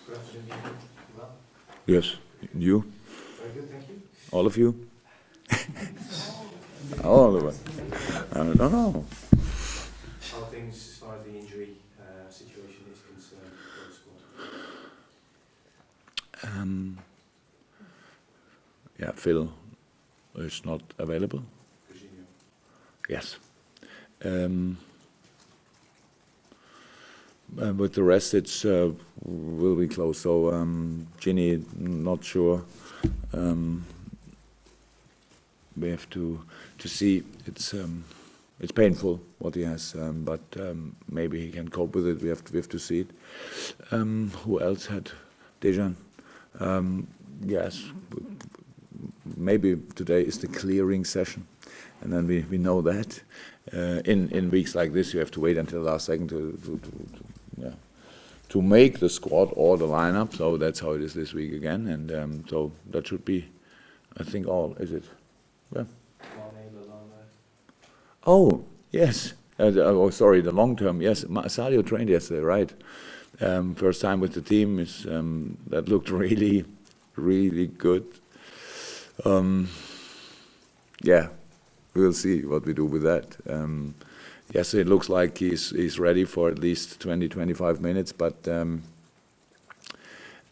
Good afternoon, Jurgen. Well, Yes, you, very good, thank you. all of you, all of us. I don't know. How are things as far as the injury situation is concerned for the squad? Yeah, Phil is not available. Virginia. Yes. With the rest, it's will be close. So Ginny, not sure. We have to see. It's painful what he has, but maybe he can cope with it. We have to see it. Who else had Dejan? Yes, maybe today is the clearing session, and then we know that. In weeks like this, you have to wait until the last second to make the squad or the lineup. So that's how it is this week again, and so that should be, I think, all. Is it? Yeah. Oh yes. Oh, sorry. The long term. Yes, Sadio trained yesterday, right? First time with the team is that looked really, really good. Yeah, we'll see what we do with that. Yes, it looks like he's ready for at least 20-25 minutes, but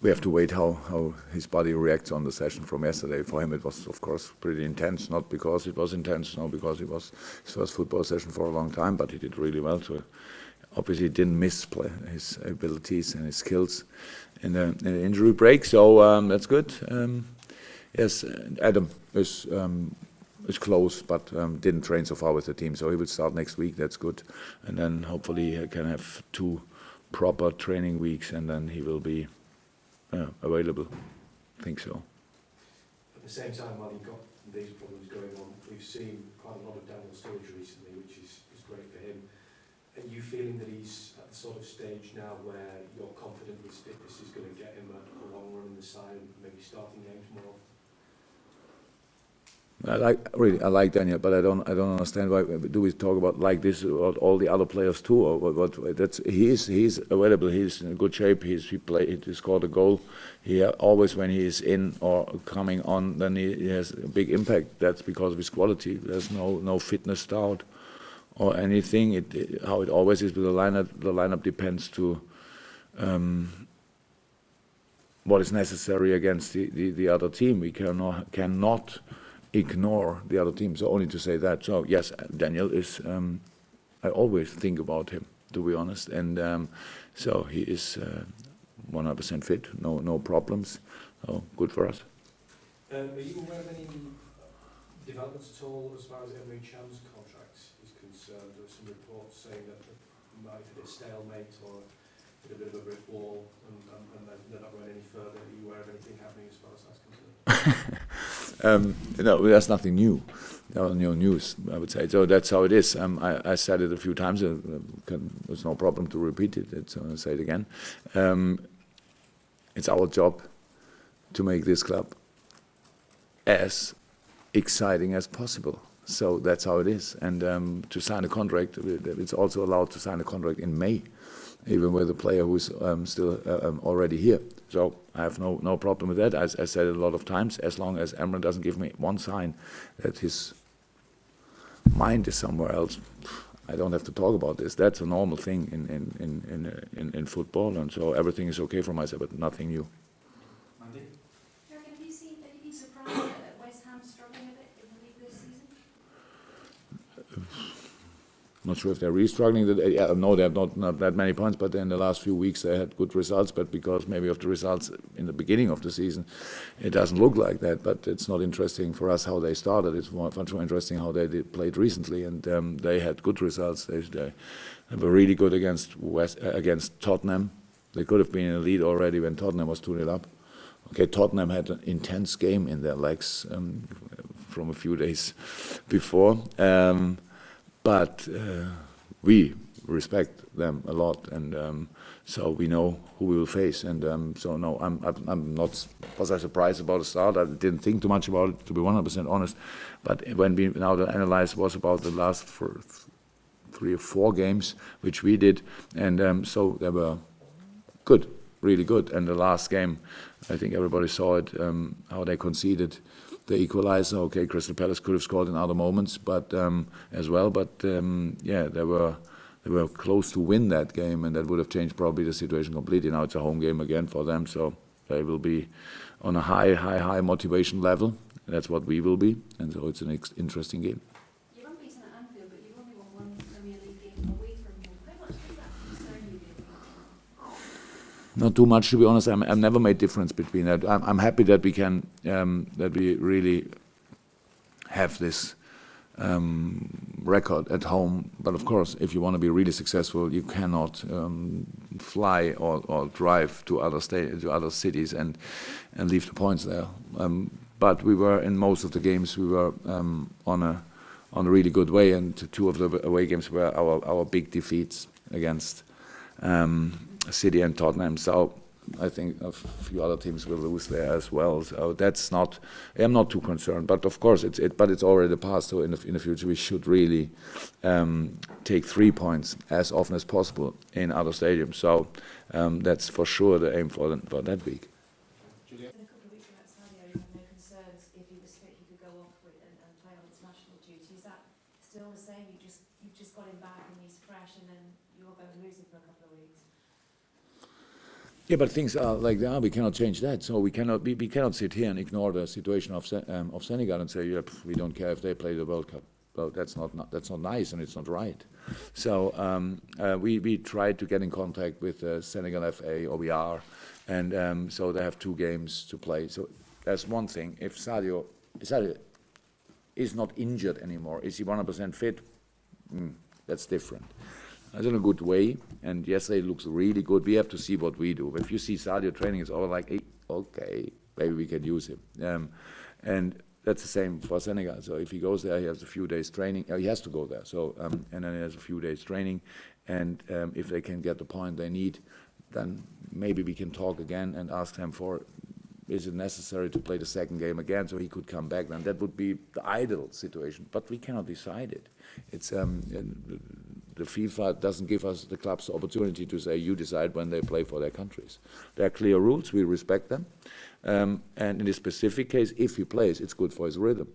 we have to wait how his body reacts on the session from yesterday. For him, it was, of course, pretty intense, not because it was intense, no, because it was his first football session for a long time, but he did really well. So obviously didn't misplay his abilities and his skills in the injury break, so that's good. Yes, Adam is close, but didn't train so far with the team, so he will start next week. That's good, and then hopefully he can have 2 proper training weeks, and then he will be available. I think so. At the same time, while you've got these problems going on, we've seen quite a lot of Daniel Sturridge recently, which is great for him. Are you feeling that he's at the sort of stage now where you're confident his fitness is going to get him a long run in the side, and maybe starting games more? I like Daniel, but I don't understand why do we talk about like this about all the other players too, or what that's he's available, he's in good shape, he scored a goal. He always, when he is in or coming on, then he has a big impact. That's because of his quality. There's no fitness doubt or anything. How it always is with the lineup depends to what is necessary against the other team. We cannot ignore the other team. So only to say that. So yes, Daniel is. I always think about him, to be honest, and so he is 100% fit. No problems. So good for us. Are you aware of any developments at all as far as Emre Can's contract is concerned? There are some reports saying that there might be a stalemate or a bit of a brick wall, and they're not going any further. Are you aware of anything happening as far as that's concerned? No, that's nothing new. No news, I would say. So that's how it is. I said it a few times. There's no problem to repeat it. I'll say it again. It's our job to make this club as exciting as possible. So that's how it is. And to sign a contract, it's also allowed to sign a contract in May, even with a player who's still already here. So I have no problem with that. As I said a lot of times, as long as Emre doesn't give me one sign that his mind is somewhere else, I don't have to talk about this. That's a normal thing in football, and so everything is okay for myself, but nothing new. Jurgen, have you been surprised at West Ham struggling a bit in the league this season? Not sure if they're really struggling. No, they have not that many points, but in the last few weeks they had good results. But because maybe of the results in the beginning of the season, it doesn't look like that. But it's not interesting for us how they started. It's much more interesting how they played recently, and they had good results. They were really good against Tottenham. They could have been in the lead already when Tottenham was 2-0 up. Okay, Tottenham had an intense game in their legs from a few days before. But we respect them a lot, and so we know who we will face. And so no, I'm not. Was I surprised about the start? I didn't think too much about it, to be 100% honest. But when we now the analyze was about the last 3 or 4 games which we did, and so they were good. really good. And the last game, I think everybody saw it, how they conceded the equalizer. Okay, Crystal Palace could have scored in other moments, but as well. But yeah, they were close to win that game, and that would have changed probably the situation completely. Now it's a home game again for them, so they will be on a high motivation level. That's what we will be, and so it's an interesting game. You're unbeaten at Anfield, but you've only won one Premier League game away from home. How much does that concern you? Not too much, to be honest. I've never made difference between that. I'm happy that we can, that we really have this record at home. But of course, if you want to be really successful, you cannot fly or drive to other cities and leave the points there. But we were in most of the games. We were on a really good way, and two of the away games were our big defeats against City and Tottenham. So I think a few other teams will lose there as well. So that's not. I'm not too concerned. But of course, it's already the past. So in the future, we should really take 3 points as often as possible in other stadiums. So that's for sure the aim for that week. In a couple of weeks about Sadio, you had no concerns if he was fit, he could go off and play on international duty. Is that still the same? You've just got him back and he's fresh, and then you're going to lose him for a couple of weeks. Yeah, but things are like they are. We cannot change that. So we cannot sit here and ignore the situation of Senegal and say, yeah, we don't care if they play the World Cup. Well, that's not nice, and it's not right. So we tried to get in contact with Senegal FA, or we are, and so they have 2 games to play. So that's one thing. If Sadio is not injured anymore, is he 100% fit? That's different. It's in a good way, and yesterday it looks really good. We have to see what we do. If you see Sadio training, it's all like, hey, okay, maybe we can use him. And that's the same for Senegal. So if he goes there, he has a few days training. He has to go there. So and then he has a few days training, and if they can get the point they need, then maybe we can talk again and ask them for, is it necessary to play the second game again so he could come back? Then that would be the ideal situation. But we cannot decide it. It's the FIFA doesn't give us, the clubs, the opportunity to say, you decide when they play for their countries. There are clear rules, we respect them. And in this specific case, if he plays, it's good for his rhythm.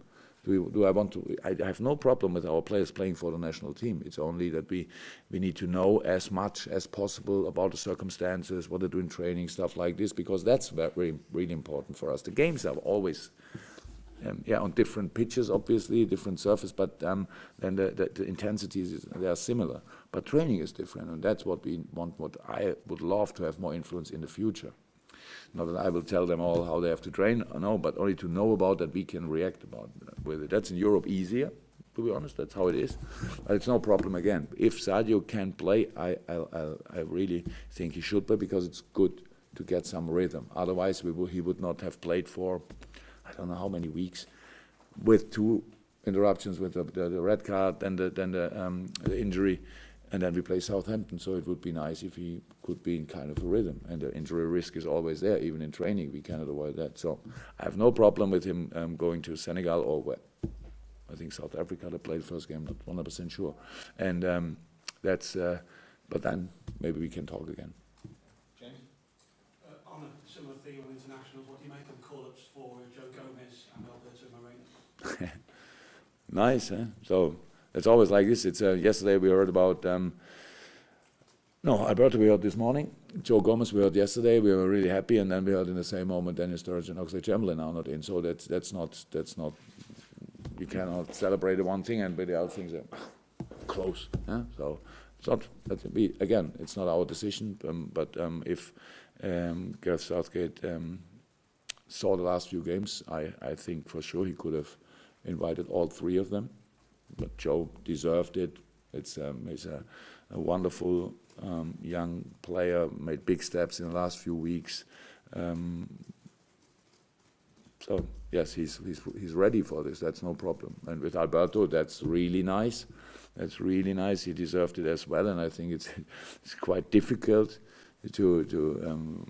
I have no problem with our players playing for the national team. It's only that we need to know as much as possible about the circumstances, what they do in training, stuff like this, because that's very, really important for us. The games are always on different pitches, obviously, different surface, but then the intensities, they are similar. But training is different, and that's what we want, what I would love to have more influence in the future. Not that I will tell them all how they have to train, no, but only to know about that we can react with it. That's in Europe easier, to be honest, that's how it is. But it's no problem again. If Sadio can play, I really think he should play, because it's good to get some rhythm. Otherwise, he would not have played for, I don't know how many weeks, with 2 interruptions, with the red card, then the injury, and then we play Southampton. So it would be nice if he could be in kind of a rhythm. And the injury risk is always there, even in training. We cannot avoid that. So I have no problem with him going to Senegal or I think South Africa. They played the first game, not 100% sure. And that's. But then maybe we can talk again. James? On a similar theme on internationals, what do you make of the call-ups for Joe Gomez and Alberto Moreno? Nice, eh? So it's always like this. It's yesterday we heard about. Alberto we heard this morning. Joe Gomez we heard yesterday. We were really happy, and then we heard in the same moment Dennis Sturridge and Oxlade-Chamberlain are not in. So that's not. You cannot celebrate the one thing and the other things are close. Eh? So it's not. Again, it's not our decision. But if Gareth Southgate saw the last few games, I think for sure he could have invited all 3 of them. But Joe deserved it. He's a wonderful young player, made big steps in the last few weeks. So yes, he's ready for this. That's no problem. And with Alberto, that's really nice. That's really nice. He deserved it as well. And I think it's quite difficult to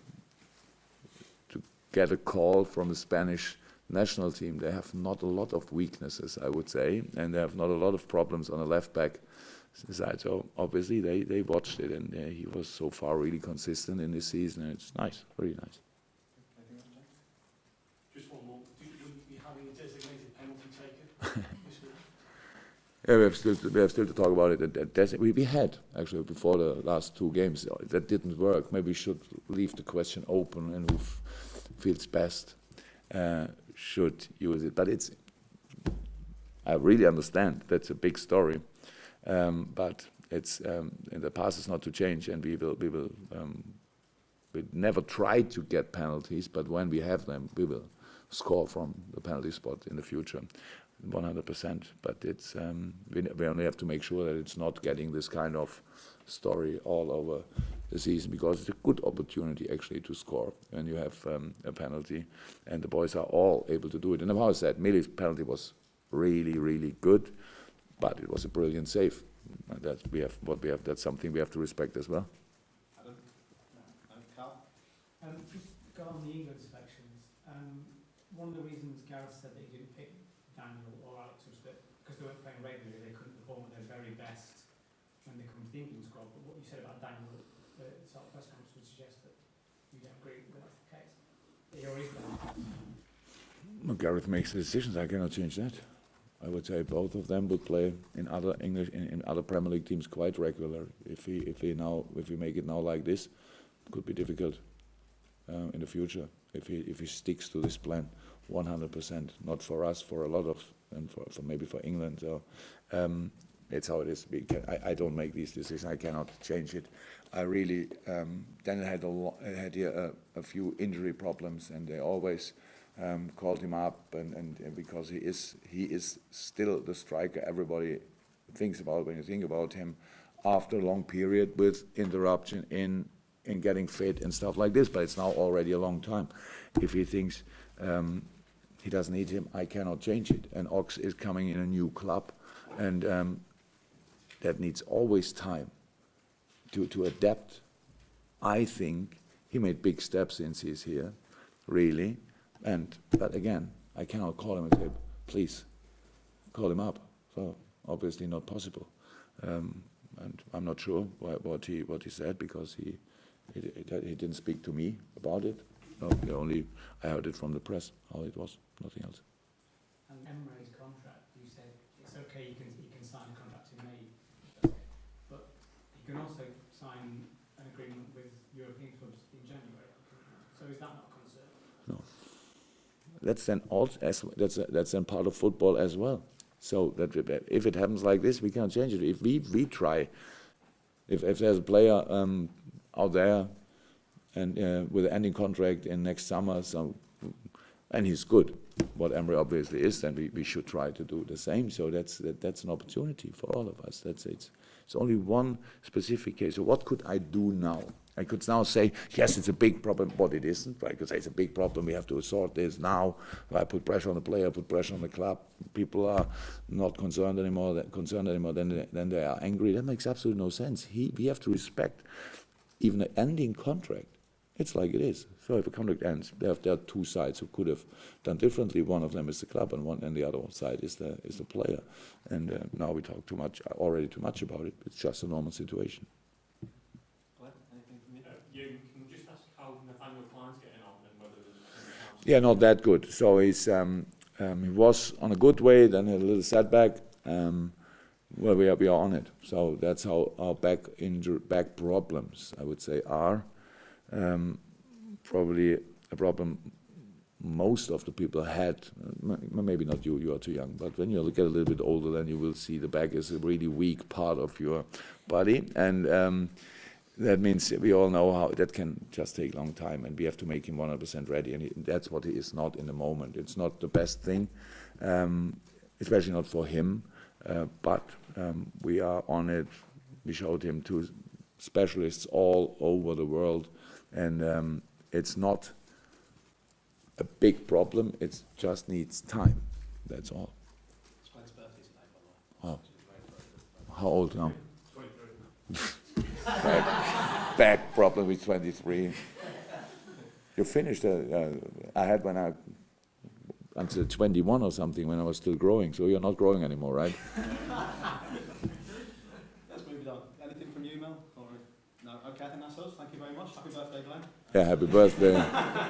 get a call from the Spanish national team. They have not a lot of weaknesses, I would say, and they have not a lot of problems on the left back side. So obviously they watched it, and he was so far really consistent in this season, and it's nice, very nice. Just one more. Will you be having a designated penalty taker this week? Yeah, we have still to talk about it. We had actually before the last 2 games that didn't work. Maybe we should leave the question open, and who feels best should use it. But I really understand that's a big story, but it's in the past is not to change, and we never try to get penalties, but when we have them, we will score from the penalty spot in the future. 100%, but it's we only have to make sure that it's not getting this kind of story all over the season, because it's a good opportunity actually to score when you have a penalty, and the boys are all able to do it. And as I said, Milli's penalty was really, really good, but it was a brilliant save. That's that's something we have to respect as well. Adam? Carl? Just go on the England selections. One of the reasons Gareth said that he didn't pick Daniel or Alex was that because they weren't playing regularly, they couldn't perform at their very best when they come to the England squad. But what you said about Daniel at the start of the press conference would suggest that you don't agree that that's the case. He always Well, Gareth makes the decisions. I cannot change that. I would say both of them would play in other English in other Premier League teams quite regular. If we make it now like this, it could be difficult in the future. If he sticks to this plan 100%, not for us, for a lot of, and for maybe for England. So it's how it is. I don't make these decisions. I cannot change it. I really Daniel had here a few injury problems, and they always called him up, and because he is still the striker everybody thinks about when you think about him after a long period with interruption in getting fit and stuff like this. But it's now already a long time. If he thinks he doesn't need him, I cannot change it. And Ox is coming in a new club, and that needs always time to adapt. I think he made big steps since he's here, really. But again, I cannot call him and say, please, call him up. So obviously not possible. And I'm not sure what he said, because he didn't speak to me about it. No, I heard it from the press how it was, nothing else. And Emre's contract, you said it's okay. He can sign a contract in May, but he can also sign an agreement with European clubs in January. So is that not a concern? No. That's then part of football as well. So that if it happens like this, we cannot change it. If we try, if there's a player out there and with an ending contract in next summer, and he's good, what Emre obviously is, then we should try to do the same. So that's an opportunity for all of us. It's only one specific case. So what could I do now? I could now say, yes, it's a big problem, but it isn't. I could say it's a big problem, we have to sort this now. I put pressure on the player, put pressure on the club. People are not concerned anymore, then they are angry. That makes absolutely no sense. We have to respect even an ending contract. It's like it is. So if a contract ends, there are 2 sides who could have done differently. One of them is the club, and the other side is the player. And now we talk too much about it. It's just a normal situation. You can just ask how Nathaniel Klein's getting on and whether there's Yeah, not that good. So he was on a good way, then had a little setback. Well, we are on it. So that's how our back problems, I would say, are. Probably a problem most of the people had. Maybe not you. You are too young. But when you get a little bit older, then you will see the back is a really weak part of your body, and that means we all know how that can just take a long time, and we have to make him 100% ready, and that's what he is not in the moment. It's not the best thing, especially not for him, but we are on it. We showed him to specialists all over the world, and it's not a big problem, it just needs time, that's all. It's Greg's birthday today, by the way. Oh. How old now? 23. Back problem with 23. You finished, I had until 21 or something when I was still growing, so you're not growing anymore, right? Okay, I think that's us. Thank you very much. Happy birthday, Glenn. Yeah, happy birthday.